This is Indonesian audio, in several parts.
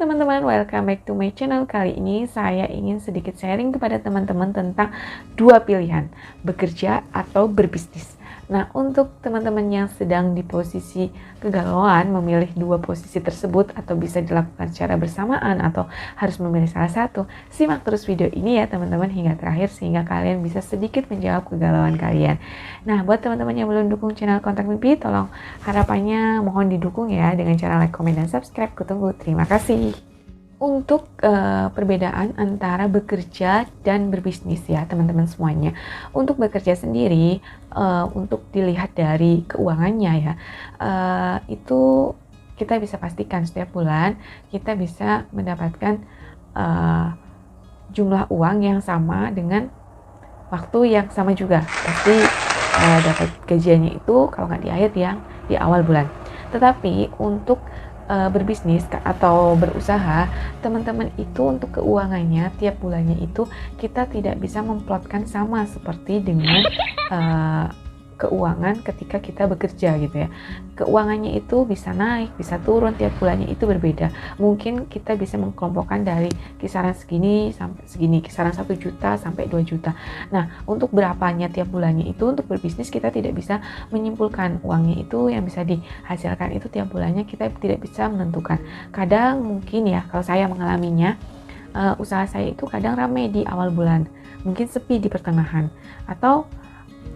teman-teman, welcome back to my channel. Kali ini saya ingin sedikit sharing kepada teman-teman tentang dua pilihan, bekerja atau berbisnis. Nah, untuk teman-teman yang sedang di posisi kegalauan memilih dua posisi tersebut atau bisa dilakukan secara bersamaan atau harus memilih salah satu, simak terus video ini ya teman-teman hingga terakhir sehingga kalian bisa sedikit menjawab kegalauan kalian. Nah, buat teman-teman yang belum dukung channel Kontak Mimpi, tolong harapannya mohon didukung ya dengan cara like, komen, dan subscribe. Kutunggu. Terima kasih. Untuk perbedaan antara bekerja dan berbisnis ya teman-teman semuanya. Untuk bekerja sendiri, untuk dilihat dari keuangannya ya, itu kita bisa pastikan setiap bulan kita bisa mendapatkan jumlah uang yang sama dengan waktu yang sama juga. Pasti dapat gajiannya itu kalau nggak di akhir ya di awal bulan. Tetapi untuk berbisnis atau berusaha, teman-teman itu untuk keuangannya tiap bulannya itu kita tidak bisa memplotkan sama seperti dengan keuangan ketika kita bekerja gitu ya. Keuangannya itu bisa naik, bisa turun, tiap bulannya itu berbeda. Mungkin kita bisa mengkelompokkan dari kisaran segini sampai segini, kisaran 1 juta sampai 2 juta. Nah, untuk berapanya tiap bulannya itu untuk berbisnis kita tidak bisa menyimpulkan. Uangnya itu yang bisa dihasilkan itu tiap bulannya kita tidak bisa menentukan. Kadang mungkin ya kalau saya mengalaminya, usaha saya itu kadang ramai di awal bulan, mungkin sepi di pertengahan, atau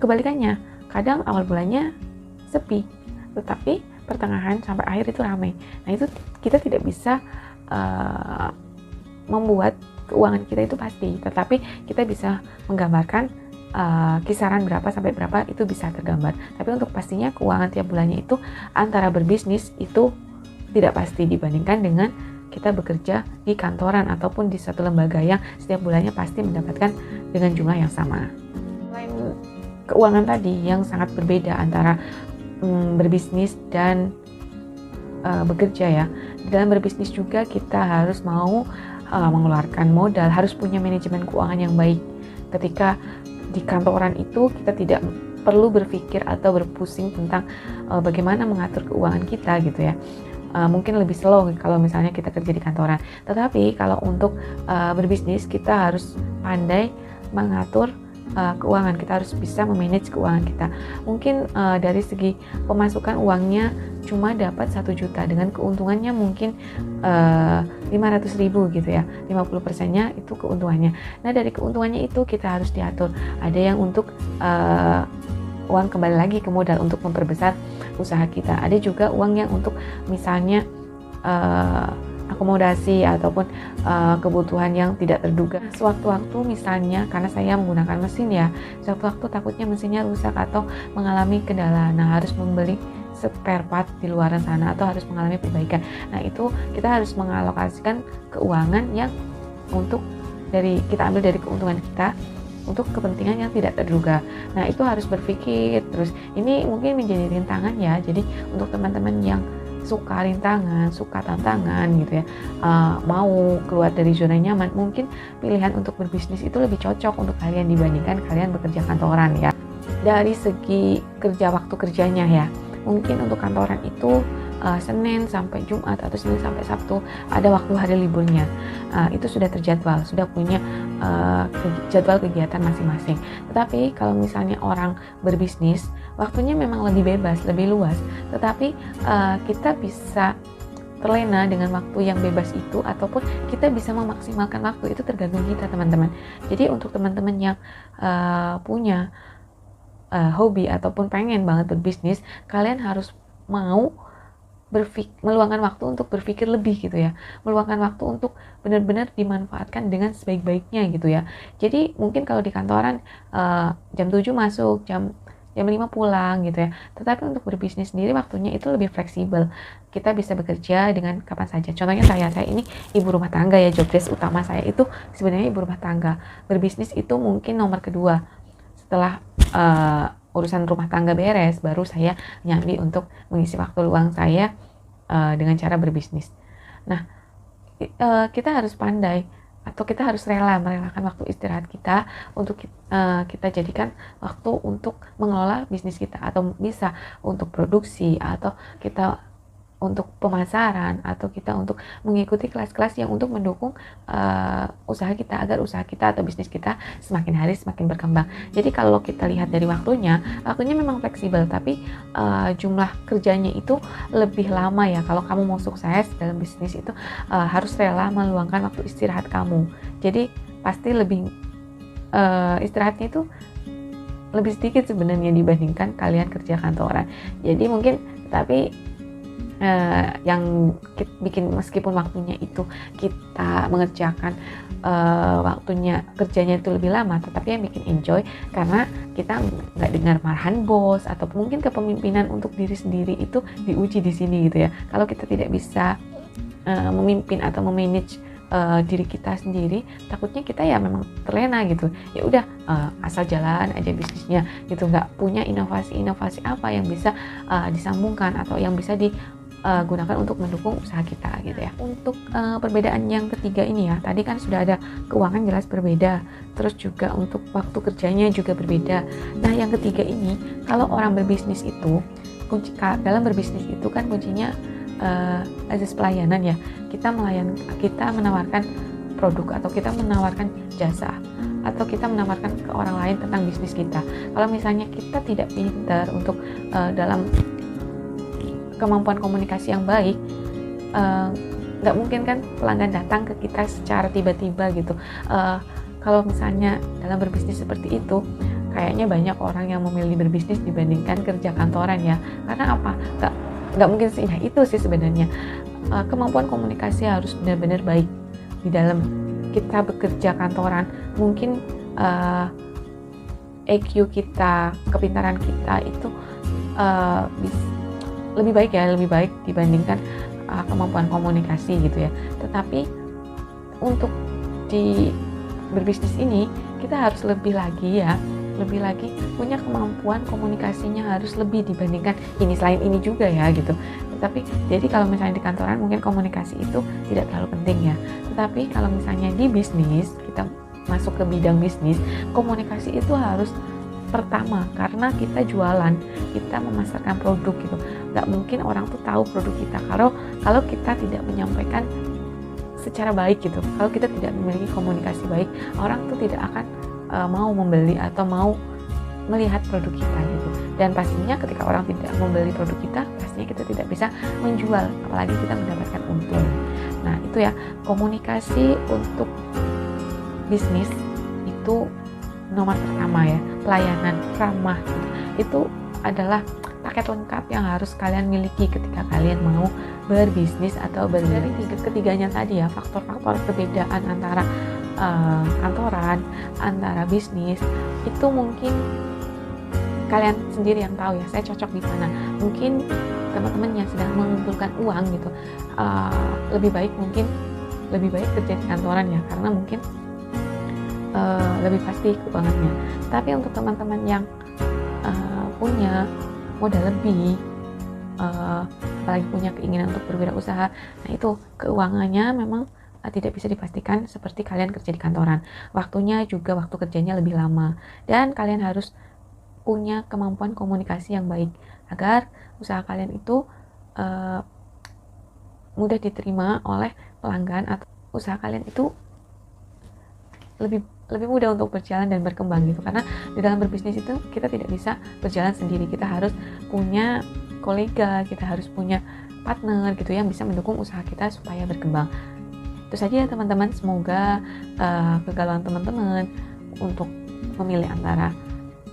kebalikannya. Kadang awal bulannya sepi, tetapi pertengahan sampai akhir itu ramai. Nah, itu kita tidak bisa membuat keuangan kita itu pasti, tetapi kita bisa menggambarkan kisaran berapa sampai berapa itu bisa tergambar. Tapi untuk pastinya keuangan tiap bulannya itu antara berbisnis itu tidak pasti dibandingkan dengan kita bekerja di kantoran ataupun di suatu lembaga yang setiap bulannya pasti mendapatkan dengan jumlah yang sama. Selain keuangan tadi yang sangat berbeda antara berbisnis dan bekerja ya. Dalam berbisnis juga kita harus mau mengeluarkan modal, harus punya manajemen keuangan yang baik. Ketika di kantoran itu kita tidak perlu berpikir atau berpusing tentang bagaimana mengatur keuangan kita gitu ya. Mungkin lebih slow kalau misalnya kita kerja di kantoran. Tetapi kalau untuk berbisnis kita harus pandai mengatur keuangan, kita harus bisa memanage keuangan kita. Mungkin dari segi pemasukan uangnya cuma dapat 1 juta dengan keuntungannya mungkin 500.000 gitu ya, 50%-nya itu keuntungannya. Nah, dari keuntungannya itu kita harus diatur. Ada yang untuk uang kembali lagi ke modal untuk memperbesar usaha kita. Ada juga uang yang untuk misalnya akomodasi ataupun kebutuhan yang tidak terduga. Sewaktu-waktu misalnya karena saya menggunakan mesin ya, sewaktu-waktu takutnya mesinnya rusak atau mengalami kendala, nah harus membeli spare part di luar sana atau harus mengalami perbaikan. Nah, itu kita harus mengalokasikan keuangan yang untuk kita ambil dari keuntungan kita untuk kepentingan yang tidak terduga. Nah, itu harus berpikir terus. Ini mungkin menjadi rintangan ya. Jadi untuk teman-teman yang suka rintangan, suka tantangan gitu ya, mau keluar dari zona nyaman, mungkin pilihan untuk berbisnis itu lebih cocok untuk kalian dibandingkan kalian bekerja kantoran ya. Dari segi waktu kerjanya ya, mungkin untuk kantoran itu Senin sampai Jumat atau Senin sampai Sabtu ada waktu hari liburnya. Itu sudah terjadwal, sudah punya jadwal kegiatan masing-masing. Tetapi kalau misalnya orang berbisnis, waktunya memang lebih bebas, lebih luas. Tetapi kita bisa terlena dengan waktu yang bebas itu ataupun kita bisa memaksimalkan waktu itu tergantung kita teman-teman. Jadi untuk teman-teman yang punya hobi ataupun pengen banget berbisnis, kalian harus mau meluangkan waktu untuk berpikir lebih gitu ya, meluangkan waktu untuk benar-benar dimanfaatkan dengan sebaik-baiknya gitu ya. Jadi mungkin kalau di kantoran jam 7 masuk, jam 5 pulang gitu ya. Tetapi untuk berbisnis sendiri waktunya itu lebih fleksibel. Kita bisa bekerja dengan kapan saja. Contohnya saya ini ibu rumah tangga ya, job desk utama saya itu sebenarnya ibu rumah tangga. Berbisnis itu mungkin nomor kedua. Setelah urusan rumah tangga beres, baru saya nyambi untuk mengisi waktu luang saya dengan cara berbisnis. Nah, kita harus pandai atau kita harus merelakan waktu istirahat kita untuk kita jadikan waktu untuk mengelola bisnis kita, atau bisa untuk produksi, atau kita untuk pemasaran atau kita untuk mengikuti kelas-kelas yang untuk mendukung usaha kita agar usaha kita atau bisnis kita semakin hari semakin berkembang. Jadi kalau kita lihat dari waktunya memang fleksibel, tapi jumlah kerjanya itu lebih lama ya. Kalau kamu mau sukses dalam bisnis itu harus rela meluangkan waktu istirahat kamu. Jadi pasti lebih istirahatnya itu lebih sedikit sebenarnya dibandingkan kalian kerja kantoran. Jadi mungkin tapi yang bikin meskipun waktunya itu kita mengerjakan waktunya kerjanya itu lebih lama, tetapi yang bikin enjoy karena kita nggak dengar marahan bos atau mungkin kepemimpinan untuk diri sendiri itu diuji di sini gitu ya. Kalau kita tidak bisa memimpin atau memanage diri kita sendiri, takutnya kita ya memang terlena gitu. Ya udah asal jalan aja bisnisnya gitu, nggak punya inovasi apa yang bisa disambungkan atau yang bisa digunakan untuk mendukung usaha kita gitu ya. Untuk perbedaan yang ketiga ini ya, tadi kan sudah ada keuangan jelas berbeda, terus juga untuk waktu kerjanya juga berbeda. Nah yang ketiga ini, kalau orang berbisnis itu dalam berbisnis itu kan kuncinya asas pelayanan ya. Kita menawarkan produk atau kita menawarkan jasa atau kita menawarkan ke orang lain tentang bisnis kita. Kalau misalnya kita tidak pintar untuk dalam kemampuan komunikasi yang baik, nggak mungkin kan pelanggan datang ke kita secara tiba-tiba gitu. Kalau misalnya dalam berbisnis seperti itu, kayaknya banyak orang yang memilih berbisnis dibandingkan kerja kantoran ya. Karena apa? Nggak mungkin seindah itu sih sebenarnya. Kemampuan komunikasi harus benar-benar baik di dalam kita bekerja kantoran. Mungkin EQ kita, kepintaran kita itu lebih baik dibandingkan kemampuan komunikasi gitu ya. Tetapi untuk di berbisnis ini kita harus lebih lagi punya kemampuan komunikasinya harus lebih dibandingkan ini, selain ini juga ya gitu. Tetapi jadi kalau misalnya di kantoran mungkin komunikasi itu tidak terlalu penting ya. Tetapi kalau misalnya di bisnis, kita masuk ke bidang bisnis, komunikasi itu harus pertama, karena kita jualan, kita memasarkan produk gitu. Nggak mungkin orang tuh tahu produk kita kalau kita tidak menyampaikan secara baik gitu. Kalau kita tidak memiliki komunikasi baik, orang tuh tidak akan mau membeli atau mau melihat produk kita gitu. Dan pastinya ketika orang tidak membeli produk kita, pastinya kita tidak bisa menjual, apalagi kita mendapatkan untung. Nah itu ya, komunikasi untuk bisnis itu nomor pertama ya. Pelayanan ramah itu adalah paket lengkap yang harus kalian miliki ketika kalian mau berbisnis atau dari ketiganya tadi ya, faktor-faktor perbedaan antara kantoran, antara bisnis itu mungkin kalian sendiri yang tahu ya, saya cocok di mana. Mungkin teman-teman yang sedang mengumpulkan uang gitu, lebih baik kerja di kantoran ya, karena mungkin lebih pasti keuangannya. Tapi untuk teman-teman yang punya modal lebih, apalagi punya keinginan untuk berwirausaha, nah itu keuangannya memang tidak bisa dipastikan seperti kalian kerja di kantoran. Waktu kerjanya lebih lama, dan kalian harus punya kemampuan komunikasi yang baik agar usaha kalian itu mudah diterima oleh pelanggan, atau usaha kalian itu lebih mudah untuk berjalan dan berkembang gitu. Karena di dalam berbisnis itu kita tidak bisa berjalan sendiri, kita harus punya kolega, kita harus punya partner gitu yang bisa mendukung usaha kita supaya berkembang. Itu saja ya teman-teman, semoga kegalauan teman-teman untuk memilih antara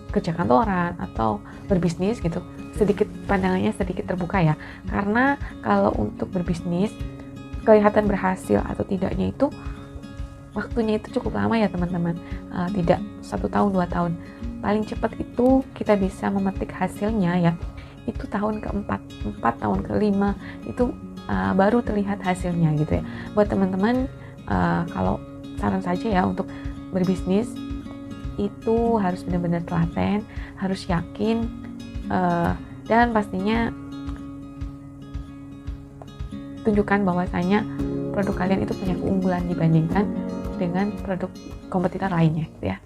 kerja kantoran atau berbisnis gitu pandangannya sedikit terbuka ya. Karena kalau untuk berbisnis kelihatan berhasil atau tidaknya itu waktunya itu cukup lama ya teman-teman, tidak 1 tahun 2 tahun, paling cepat itu kita bisa memetik hasilnya ya itu tahun keempat, 4 tahun kelima itu baru terlihat hasilnya gitu ya. Buat teman-teman, kalau saran saja ya, untuk berbisnis itu harus benar-benar telaten, harus yakin, dan pastinya tunjukkan bahwasanya produk kalian itu punya keunggulan dibandingkan dengan produk kompetitor lainnya gitu ya.